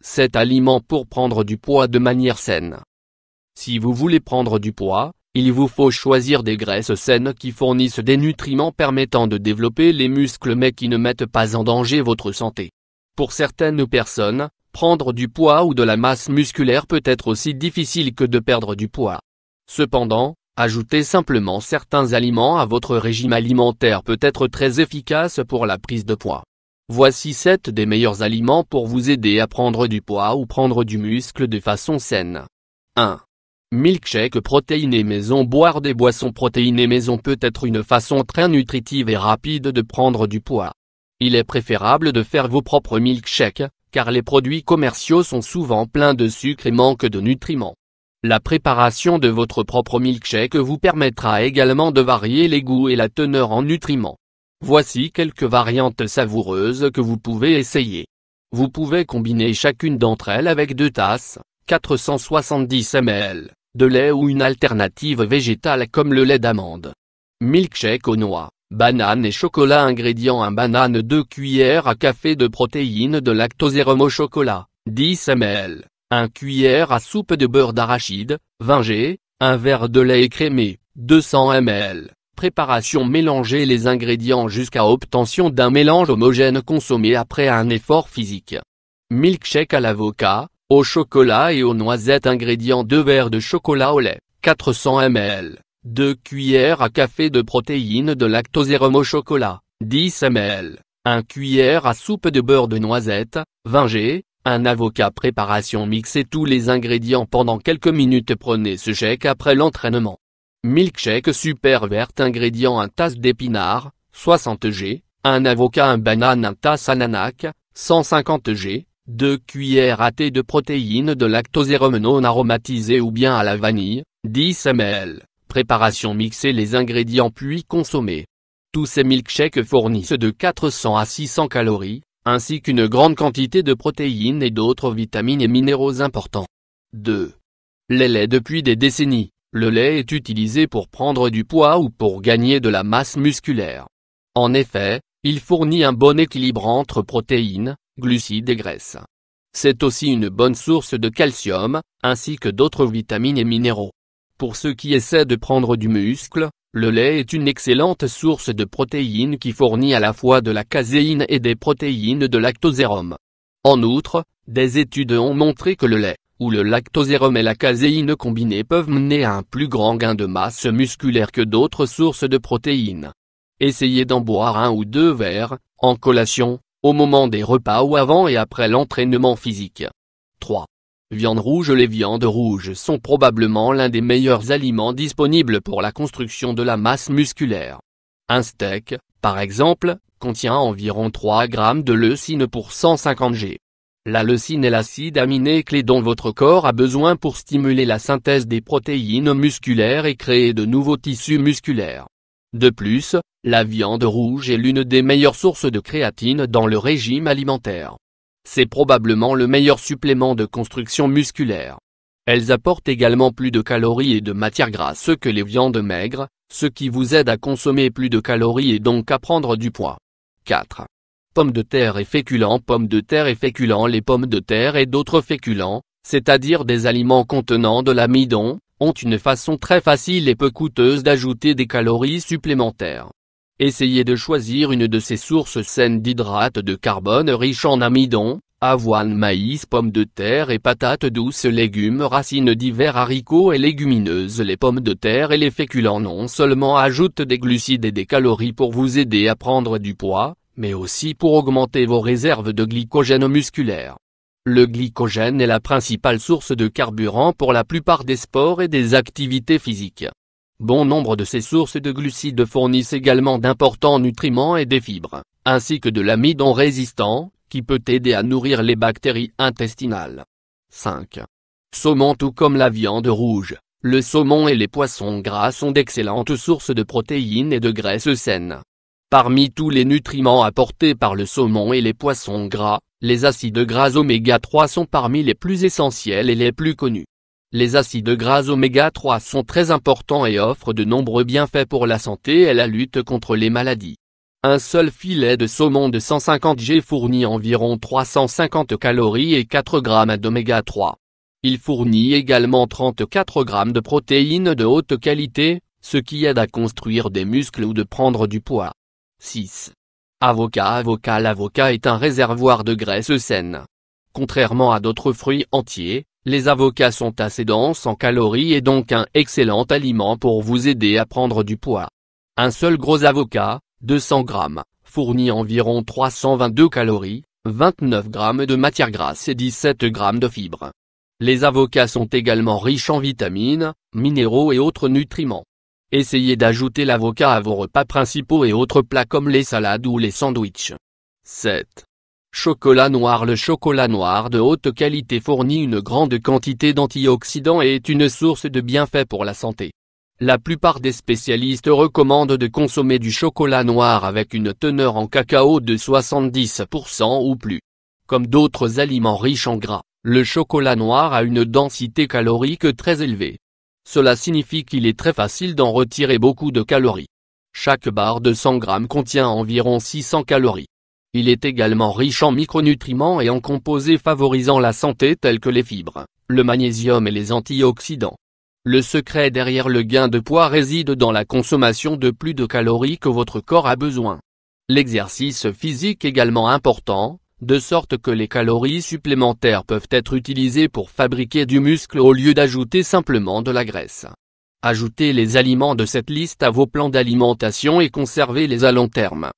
7 aliments pour prendre du poids de manière saine. Si vous voulez prendre du poids, il vous faut choisir des graisses saines qui fournissent des nutriments permettant de développer les muscles mais qui ne mettent pas en danger votre santé. Pour certaines personnes, prendre du poids ou de la masse musculaire peut être aussi difficile que de perdre du poids. Cependant, ajouter simplement certains aliments à votre régime alimentaire peut être très efficace pour la prise de poids. Voici 7 des meilleurs aliments pour vous aider à prendre du poids ou prendre du muscle de façon saine. 1. Milkshake protéiné maison. Boire des boissons protéinées maison peut être une façon très nutritive et rapide de prendre du poids. Il est préférable de faire vos propres milkshakes, car les produits commerciaux sont souvent pleins de sucre et manquent de nutriments. La préparation de votre propre milkshake vous permettra également de varier les goûts et la teneur en nutriments. Voici quelques variantes savoureuses que vous pouvez essayer. Vous pouvez combiner chacune d'entre elles avec 2 tasses, 470 ml, de lait ou une alternative végétale comme le lait d'amande. Milkshake aux noix, bananes et chocolat. Ingrédients: 1 banane, 2 cuillères à café de protéines de lactosérum au chocolat, 10 ml, 1 cuillère à soupe de beurre d'arachide, 20 g, 1 verre de lait écrémé, 200 ml. Préparation: mélanger les ingrédients jusqu'à obtention d'un mélange homogène consommé après un effort physique. Milkshake à l'avocat, au chocolat et aux noisettes. Ingrédients: 2 verres de chocolat au lait, 400 ml, 2 cuillères à café de protéines de lactosérum au chocolat, 10 ml, 1 cuillère à soupe de beurre de noisette, 20 g, 1 avocat. Préparation: mixez tous les ingrédients pendant quelques minutes. Prenez ce shake après l'entraînement. Milkshake super verte. Ingrédients: 1 tasse d'épinards, 60 g, 1 avocat, 1 banane, 1 tasse ananas, 150 g, 2 cuillères à thé de protéines de lactosérum non aromatisé ou bien à la vanille, 10 ml. Préparation: mixer les ingrédients puis consommer. Tous ces milkshakes fournissent de 400 à 600 calories, ainsi qu'une grande quantité de protéines et d'autres vitamines et minéraux importants. 2. Les laits. Depuis des décennies, le lait est utilisé pour prendre du poids ou pour gagner de la masse musculaire. En effet, il fournit un bon équilibre entre protéines, glucides et graisses. C'est aussi une bonne source de calcium, ainsi que d'autres vitamines et minéraux. Pour ceux qui essaient de prendre du muscle, le lait est une excellente source de protéines qui fournit à la fois de la caséine et des protéines de lactosérum. En outre, des études ont montré que le lait, où le lactosérum et la caséine combinés peuvent mener à un plus grand gain de masse musculaire que d'autres sources de protéines. Essayez d'en boire 1 ou 2 verres, en collation, au moment des repas ou avant et après l'entraînement physique. 3. Viande rouge. Les viandes rouges sont probablement l'un des meilleurs aliments disponibles pour la construction de la masse musculaire. Un steak, par exemple, contient environ 3 grammes de leucine pour 150 g. La leucine est l'acide aminé clé dont votre corps a besoin pour stimuler la synthèse des protéines musculaires et créer de nouveaux tissus musculaires. De plus, la viande rouge est l'une des meilleures sources de créatine dans le régime alimentaire. C'est probablement le meilleur supplément de construction musculaire. Elles apportent également plus de calories et de matières grasses que les viandes maigres, ce qui vous aide à consommer plus de calories et donc à prendre du poids. 4. Pommes de terre et féculents. Pommes de terre et féculents. Les pommes de terre et d'autres féculents, c'est-à-dire des aliments contenant de l'amidon, ont une façon très facile et peu coûteuse d'ajouter des calories supplémentaires. Essayez de choisir une de ces sources saines d'hydrates de carbone riches en amidon, avoine, maïs, pommes de terre et patates douces, légumes, racines divers, haricots et légumineuses. Les pommes de terre et les féculents non seulement ajoutent des glucides et des calories pour vous aider à prendre du poids, mais aussi pour augmenter vos réserves de glycogène musculaire. Le glycogène est la principale source de carburant pour la plupart des sports et des activités physiques. Bon nombre de ces sources de glucides fournissent également d'importants nutriments et des fibres, ainsi que de l'amidon résistant, qui peut aider à nourrir les bactéries intestinales. 5. Saumon. Tout comme la viande rouge, le saumon et les poissons gras sont d'excellentes sources de protéines et de graisses saines. Parmi tous les nutriments apportés par le saumon et les poissons gras, les acides gras oméga 3 sont parmi les plus essentiels et les plus connus. Les acides gras oméga 3 sont très importants et offrent de nombreux bienfaits pour la santé et la lutte contre les maladies. Un seul filet de saumon de 150 g fournit environ 350 calories et 4 g d'oméga 3. Il fournit également 34 g de protéines de haute qualité, ce qui aide à construire des muscles ou de prendre du poids. 6. Avocat. L'avocat est un réservoir de graisses saines. Contrairement à d'autres fruits entiers, les avocats sont assez denses en calories et donc un excellent aliment pour vous aider à prendre du poids. Un seul gros avocat, 200 g, fournit environ 322 calories, 29 g de matière grasse et 17 g de fibres. Les avocats sont également riches en vitamines, minéraux et autres nutriments. Essayez d'ajouter l'avocat à vos repas principaux et autres plats comme les salades ou les sandwichs. 7. Chocolat noir. Le chocolat noir de haute qualité fournit une grande quantité d'antioxydants et est une source de bienfaits pour la santé. La plupart des spécialistes recommandent de consommer du chocolat noir avec une teneur en cacao de 70% ou plus. Comme d'autres aliments riches en gras, le chocolat noir a une densité calorique très élevée. Cela signifie qu'il est très facile d'en retirer beaucoup de calories. Chaque barre de 100 g contient environ 600 calories. Il est également riche en micronutriments et en composés favorisant la santé tels que les fibres, le magnésium et les antioxydants. Le secret derrière le gain de poids réside dans la consommation de plus de calories que votre corps a besoin. L'exercice physique également important, de sorte que les calories supplémentaires peuvent être utilisées pour fabriquer du muscle au lieu d'ajouter simplement de la graisse. Ajoutez les aliments de cette liste à vos plans d'alimentation et conservez-les à long terme.